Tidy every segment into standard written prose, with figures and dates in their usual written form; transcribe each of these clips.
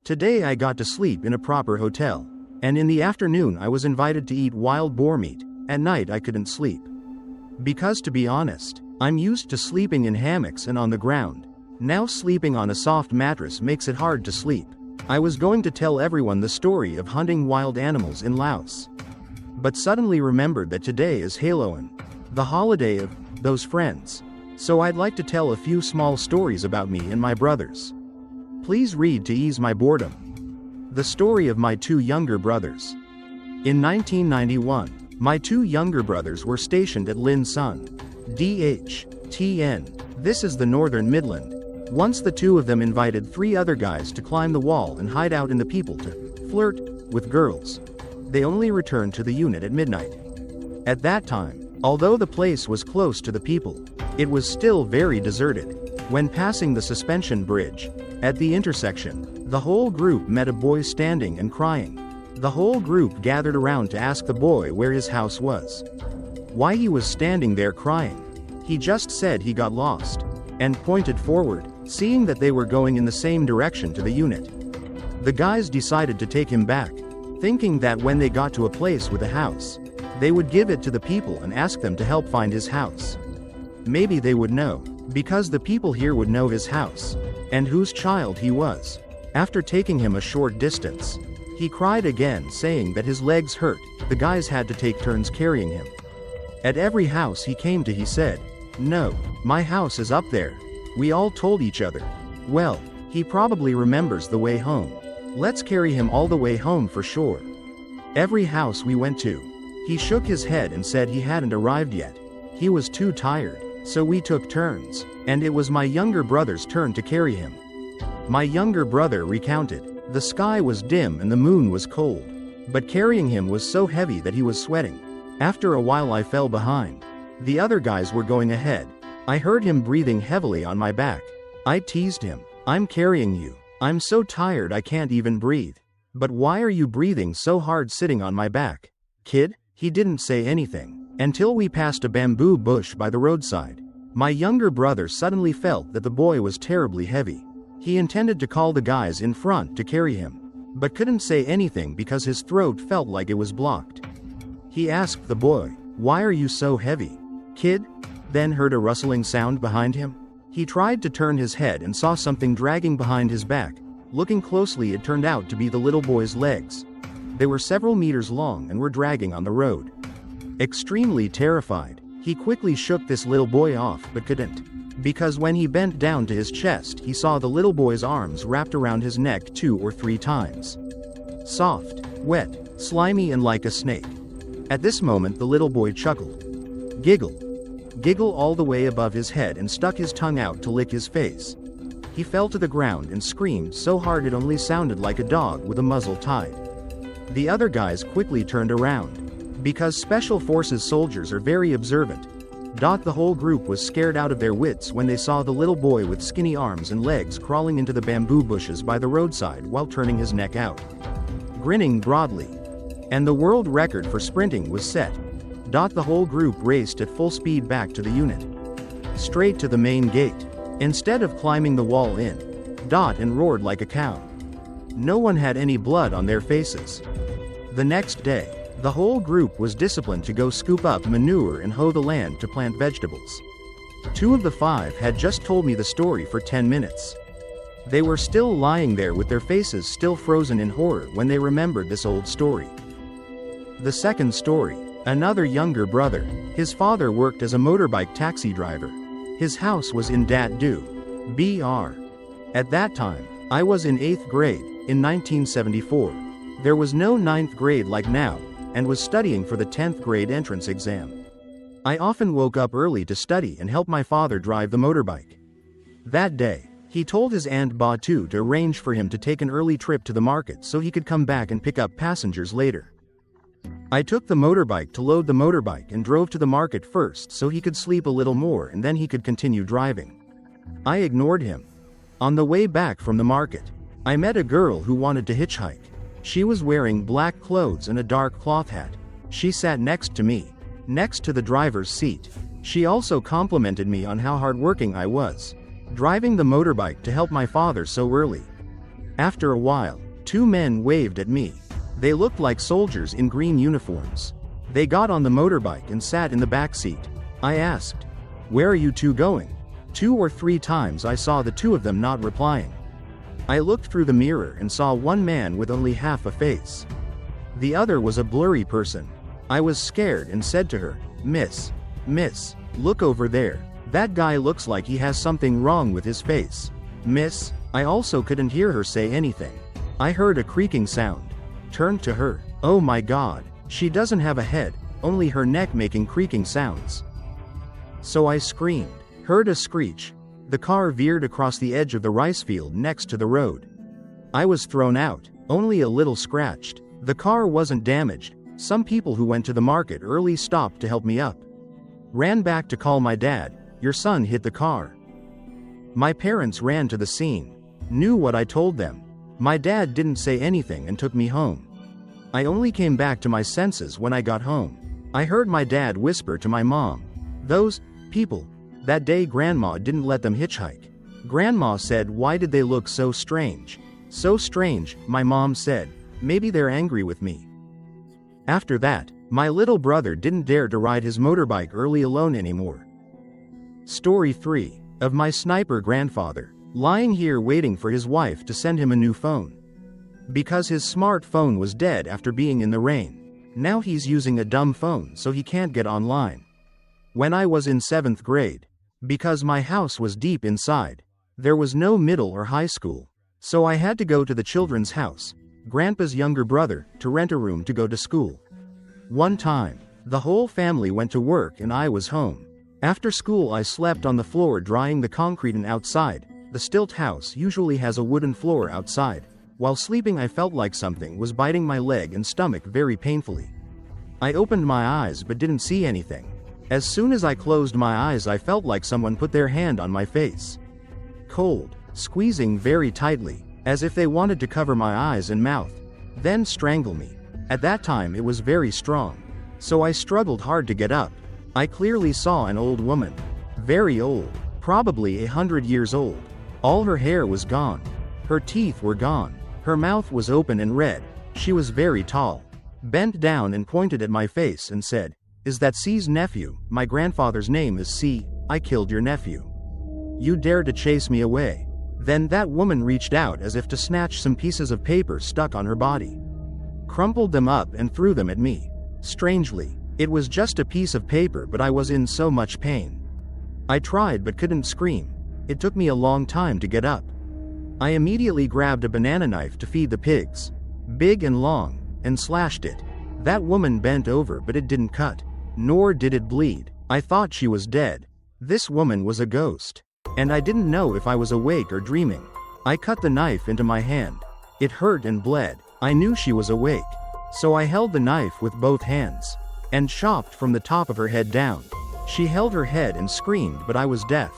Today I got to sleep in a proper hotel. And in the afternoon I was invited to eat wild boar meat. At night I couldn't sleep. Because to be honest, I'm used to sleeping in hammocks and on the ground. Now sleeping on a soft mattress makes it hard to sleep. I was going to tell everyone the story of hunting wild animals in Laos. But suddenly remembered that today is Halloween, the holiday of those friends. So I'd like to tell a few small stories about me and my brothers. Please read to ease my boredom. The story of my two younger brothers. In 1991, my two younger brothers were stationed at Lin Sun, DH/TN. This is the Northern Midland. Once the two of them invited 3 other guys to climb the wall and hide out in the people to flirt with girls. They only returned to the unit at midnight. At that time, although the place was close to the people, it was still very deserted. When passing the suspension bridge, at the intersection, the whole group met a boy standing and crying. The whole group gathered around to ask the boy where his house was. Why he was standing there crying. He just said he got lost, and pointed forward, seeing that they were going in the same direction to the unit. The guys decided to take him back, thinking that when they got to a place with a house, they would give it to the people and ask them to help find his house. Maybe they would know, because the people here would know his house, and whose child he was. After taking him a short distance, he cried again, saying that his legs hurt. The guys had to take turns carrying him. At every house he came to he said, "No, my house is up there." We all told each other, well, he probably remembers the way home. Let's carry him all the way home for sure. Every house we went to, he shook his head and said he hadn't arrived yet. He was too tired, so we took turns, and it was my younger brother's turn to carry him. My younger brother recounted, the sky was dim and the moon was cold, but carrying him was so heavy that he was sweating. After a while I fell behind. The other guys were going ahead. I heard him breathing heavily on my back. I teased him, "I'm carrying you. I'm so tired I can't even breathe." "But why are you breathing so hard sitting on my back, kid?" He didn't say anything, until we passed a bamboo bush by the roadside. My younger brother suddenly felt that the boy was terribly heavy. He intended to call the guys in front to carry him, but couldn't say anything because his throat felt like it was blocked. He asked the boy, "Why are you so heavy, kid?" Then heard a rustling sound behind him. He tried to turn his head and saw something dragging behind his back. Looking closely, it turned out to be the little boy's legs. They were several meters long and were dragging on the road. Extremely terrified, he quickly shook this little boy off but couldn't. Because when he bent down to his chest, he saw the little boy's arms wrapped around his neck 2 or 3 times. Soft, wet, slimy and like a snake. At this moment the little boy chuckled. Giggle all the way above his head and stuck his tongue out to lick his face. He fell to the ground and screamed so hard it only sounded like a dog with a muzzle tied. The other guys quickly turned around. Because Special Forces soldiers are very observant. The whole group was scared out of their wits when they saw the little boy with skinny arms and legs crawling into the bamboo bushes by the roadside while turning his neck out, grinning broadly. And the world record for sprinting was set. The whole group raced at full speed back to the unit. Straight to the main gate. Instead of climbing the wall in, and roared like a cow. No one had any blood on their faces. The next day, the whole group was disciplined to go scoop up manure and hoe the land to plant vegetables. 2 of the 5 had just told me the story for 10 minutes. They were still lying there with their faces still frozen in horror when they remembered this old story. The second story, another younger brother. His father worked as a motorbike taxi driver. His house was in Dat Du, BR. At that time, I was in 8th grade, in 1974. There was no 9th grade like now, and was studying for the 10th grade entrance exam. I often woke up early to study and help my father drive the motorbike. That day, he told his Aunt Batu to arrange for him to take an early trip to the market so he could come back and pick up passengers later. I took the motorbike to load the motorbike and drove to the market first so he could sleep a little more and then he could continue driving. I ignored him. On the way back from the market, I met a girl who wanted to hitchhike. She was wearing black clothes and a dark cloth hat. She sat next to me, next to the driver's seat. She also complimented me on how hardworking I was, driving the motorbike to help my father so early. After a while, 2 men waved at me. They looked like soldiers in green uniforms. They got on the motorbike and sat in the back seat. I asked, "Where are you 2 going?" 2 or 3 times I saw the 2 of them not replying. I looked through the mirror and saw one man with only half a face. The other was a blurry person. I was scared and said to her, Miss, look over there. That guy looks like he has something wrong with his face. Miss." I also couldn't hear her say anything. I heard a creaking sound. Turned to her. Oh my God, she doesn't have a head, only her neck making creaking sounds. So I screamed, heard a screech. The car veered across the edge of the rice field next to the road. I was thrown out, only a little scratched. The car wasn't damaged. Some people who went to the market early stopped to help me up. Ran back to call my dad. "Your son hit the car." My parents ran to the scene. Knew what I told them. My dad didn't say anything and took me home. I only came back to my senses when I got home. I heard my dad whisper to my mom, "Those people, that day Grandma didn't let them hitchhike." Grandma said, "Why did they look so strange?" "So strange," my mom said. "Maybe they're angry with me." After that, my little brother didn't dare to ride his motorbike early alone anymore. Story 3. Of my sniper grandfather. Lying here waiting for his wife to send him a new phone. Because his smartphone was dead after being in the rain. Now he's using a dumb phone so he can't get online. When I was in 7th grade. Because my house was deep inside. There was no middle or high school. So I had to go to the children's house, Grandpa's younger brother, to rent a room to go to school. One time, the whole family went to work and I was home. After school I slept on the floor drying the concrete and outside. The stilt house usually has a wooden floor outside. While sleeping I felt like something was biting my leg and stomach very painfully. I opened my eyes but didn't see anything. As soon as I closed my eyes I felt like someone put their hand on my face. Cold, squeezing very tightly, as if they wanted to cover my eyes and mouth, then strangle me. At that time it was very strong. So I struggled hard to get up. I clearly saw an old woman. Very old, probably 100 years old. All her hair was gone. Her teeth were gone. Her mouth was open and red. She was very tall. Bent down and pointed at my face and said, "Is that C's nephew? My grandfather's name is C. I killed your nephew. You dare to chase me away?" Then that woman reached out as if to snatch some pieces of paper stuck on her body. Crumpled them up and threw them at me. Strangely, it was just a piece of paper but I was in so much pain. I tried but couldn't scream. It took me a long time to get up. I immediately grabbed a banana knife to feed the pigs. Big and long, and slashed it. That woman bent over but it didn't cut. Nor did it bleed. I thought she was dead. This woman was a ghost. And I didn't know if I was awake or dreaming. I cut the knife into my hand. It hurt and bled. I knew she was awake. So I held the knife with both hands. And chopped from the top of her head down. She held her head and screamed but I was deaf.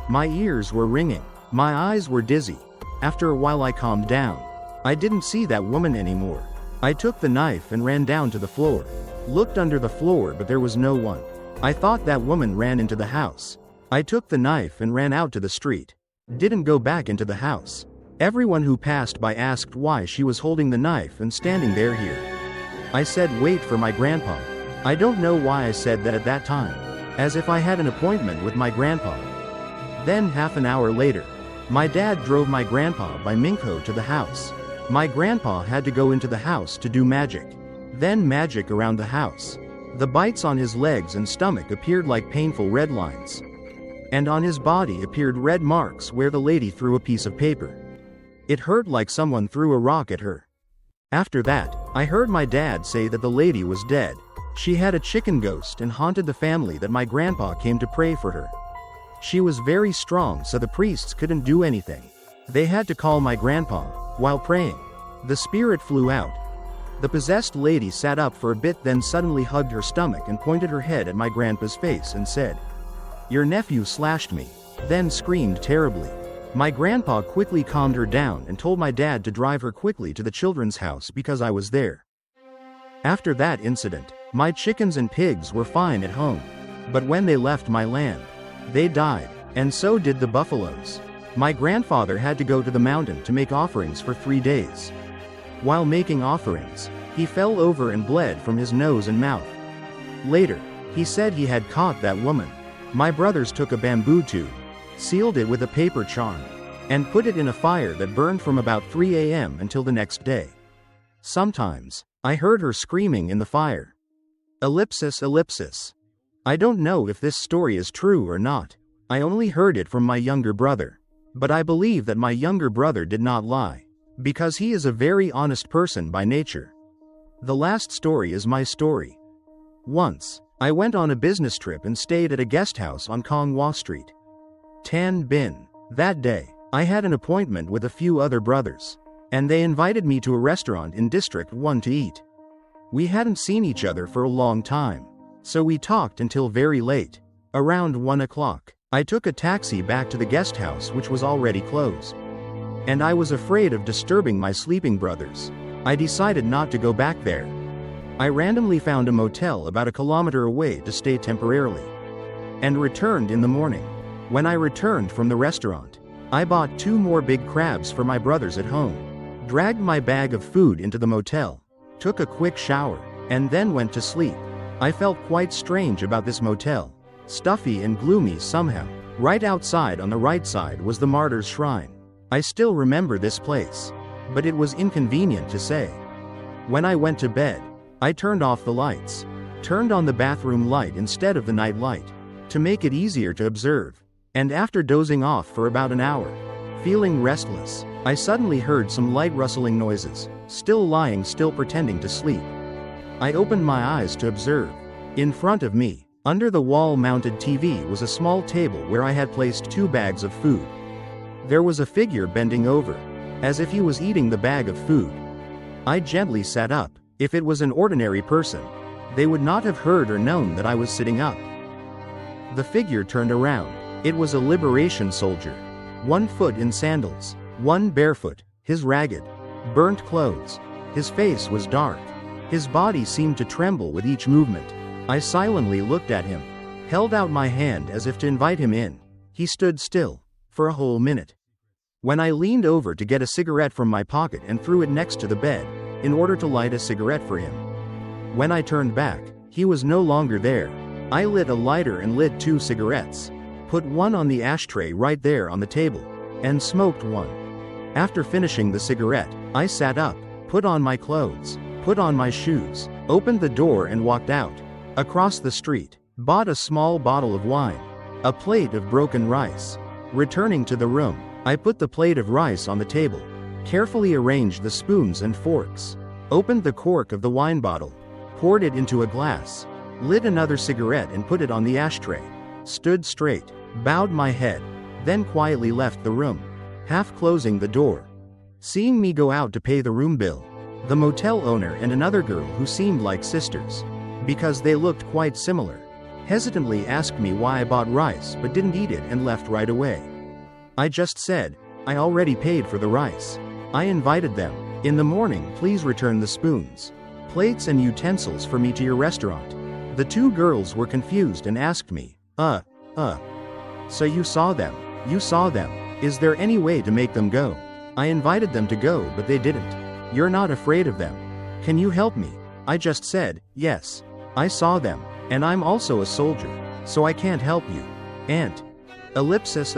My ears were ringing. My eyes were dizzy. After a while I calmed down. I didn't see that woman anymore. I took the knife and ran down to the floor. Looked under the floor but there was no one. I thought that woman ran into the house. I took the knife and ran out to the street. Didn't go back into the house. Everyone who passed by asked why she was holding the knife and standing there here. I said wait for my grandpa. I don't know why I said that at that time. As if I had an appointment with my grandpa. Then half an hour later, my dad drove my grandpa by Minko to the house. My grandpa had to go into the house to do magic. Then magic around the house. The bites on his legs and stomach appeared like painful red lines. And on his body appeared red marks where the lady threw a piece of paper. It hurt like someone threw a rock at her. After that, I heard my dad say that the lady was dead. She had a chicken ghost and haunted the family that my grandpa came to pray for her. She was very strong so the priests couldn't do anything. They had to call my grandpa, while praying. The spirit flew out. The possessed lady sat up for a bit then suddenly hugged her stomach and pointed her head at my grandpa's face and said, "Your nephew slashed me," then screamed terribly. My grandpa quickly calmed her down and told my dad to drive her quickly to the children's house because I was there. After that incident, my chickens and pigs were fine at home. But when they left my land, they died, and so did the buffaloes. My grandfather had to go to the mountain to make offerings for 3 days. While making offerings, he fell over and bled from his nose and mouth. Later, he said he had caught that woman. My brothers took a bamboo tube, sealed it with a paper charm, and put it in a fire that burned from about 3 a.m. until the next day. Sometimes, I heard her screaming in the fire. Ellipsis. I don't know if this story is true or not. I only heard it from my younger brother. But I believe that my younger brother did not lie, because he is a very honest person by nature. The last story is my story. Once, I went on a business trip and stayed at a guest house on Kong Hwa Street, Tan Binh. That day, I had an appointment with a few other brothers, and they invited me to a restaurant in District 1 to eat. We hadn't seen each other for a long time, so we talked until very late. Around 1 o'clock, I took a taxi back to the guest house, which was already closed. And I was afraid of disturbing my sleeping brothers. I decided not to go back there. I randomly found a motel about 1 kilometer away to stay temporarily, and returned in the morning. When I returned from the restaurant, I bought 2 more big crabs for my brothers at home, dragged my bag of food into the motel, took a quick shower, and then went to sleep. I felt quite strange about this motel. Stuffy and gloomy somehow. Right outside on the right side was the Martyrs' Shrine. I still remember this place, but it was inconvenient to say. When I went to bed, I turned off the lights, turned on the bathroom light instead of the night light, to make it easier to observe, and after dozing off for about an hour, feeling restless, I suddenly heard some light rustling noises, still pretending to sleep. I opened my eyes to observe. In front of me, under the wall-mounted TV, was a small table where I had placed 2 bags of food. There was a figure bending over, as if he was eating the bag of food. I gently sat up. If it was an ordinary person, they would not have heard or known that I was sitting up. The figure turned around. It was a liberation soldier. 1 foot in sandals, 1 barefoot, his ragged, burnt clothes. His face was dark. His body seemed to tremble with each movement. I silently looked at him, held out my hand as if to invite him in. He stood still, for a whole minute. When I leaned over to get a cigarette from my pocket and threw it next to the bed, in order to light a cigarette for him. When I turned back, he was no longer there. I lit a lighter and lit 2 cigarettes, put one on the ashtray right there on the table, and smoked one. After finishing the cigarette, I sat up, put on my clothes, put on my shoes, opened the door and walked out. Across the street, bought a small bottle of wine, a plate of broken rice. Returning to the room, I put the plate of rice on the table, carefully arranged the spoons and forks, opened the cork of the wine bottle, poured it into a glass, lit another cigarette and put it on the ashtray, stood straight, bowed my head, then quietly left the room, half closing the door. Seeing me go out to pay the room bill, the motel owner and another girl who seemed like sisters, because they looked quite similar, hesitantly asked me why I bought rice but didn't eat it and left right away. I just said, I already paid for the rice. I invited them, in the morning please return the spoons, plates and utensils for me to your restaurant. The 2 girls were confused and asked me, so you saw them? You saw them. Is there any way to make them go? I invited them to go but they didn't. You're not afraid of them. Can you help me? I just said, yes. I saw them, and I'm also a soldier, so I can't help you. Aunt. Ellipsis.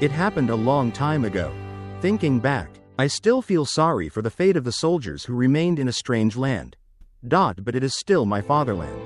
It happened a long time ago. Thinking back, I still feel sorry for the fate of the soldiers who remained in a strange land. But it is still my fatherland.